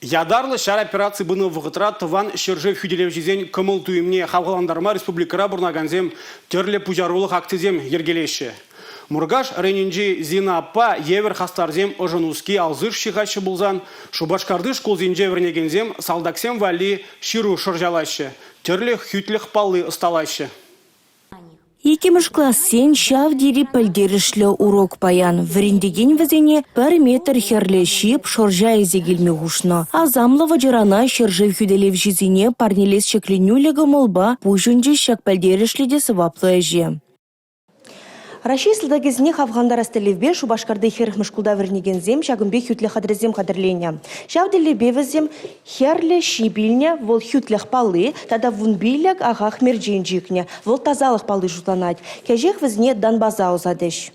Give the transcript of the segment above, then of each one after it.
Ядарлы шар операции бұны вғытра тыван шержев хүделев жезен көміл түйімне халғаландарма республикара бұрнаганзем түрлі пұжарулық актизем ергелеші. Мургаш рейнинджи Зина апа евер хастарзем ожынуски алзыш шихачы бұлзан, шубашкарды школзинже вернегензем салдаксем вали ширу шыржалашы, түрлі хүтлік палы ысталашы. Екеміш классен шав дери пәлдерішлі урок паян. Віріндеген візене 1 метр херлі шип шоржа езегілме ғушны. Азамлы ваджарана шержев хүделев жезіне парнелес шекленюлігі молба пұжынжы шак пәлдерішлі де сываплы әже. Раши сылдагезіне хавғандар астелевбе шубашкарды херхмыш кулда вернегензем шагымбе хютле хадрезем хадырленя. Шавделі бевізем херлі шибилне вол хютлех палы, тада вунбилек ағақ мерджен жикне, вол тазалық палы жутланать. Кәжех візне данбаза озадеш.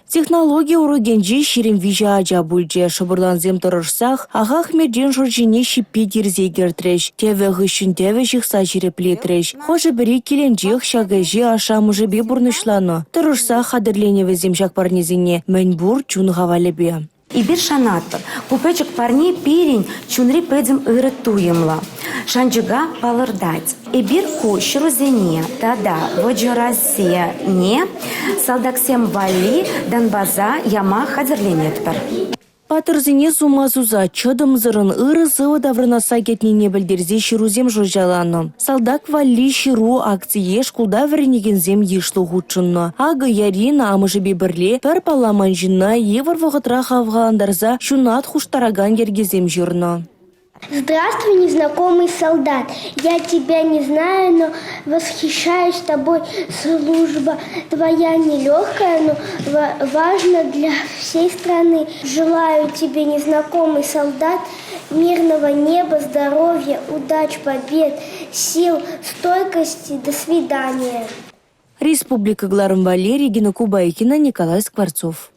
Технология урогенжи ширим вижа ажа бульже. Шабырланзем тұрырсақ, ағақ мерджен жоржине шиппе дерзе гертреш. Теве ғышын теве жықса жиреплетреш. Хожы бірі келенжех шагажи аша мұжыбе бұрнышланы. Тұрырсақ хадырлене візем жак парнезіне мән бұр чун ғавалебе. Ибир шанаттыр. Купечек парни пирень чунри пэдзем ырытуемла. Шанджига палырдать. Ибир ку ширузене, тада воджорасе не, салдаксем вали, данбаза яма хадерленеттер. Патырзіне сумазуза чыдым зырын ыры зывы даврынаса кетнене білдерзе ширузем жұржаланы. Салдак вали ширу акция шкулда вернегензем ешлу ғучынны. Ағы ярина амыжы бебірле пір паламан жына евір вғытра хавғандарза шунат хуштараган ергезем жырны. Здравствуй, незнакомый солдат. Я тебя не знаю, но восхищаюсь тобой. Служба твоя нелегкая, но важна для всей страны. Желаю тебе, незнакомый солдат, мирного неба, здоровья, удач, побед, сил, стойкости. До свидания. Республика Гларым Валерий, Гена Кубайкина, Николай Скворцов.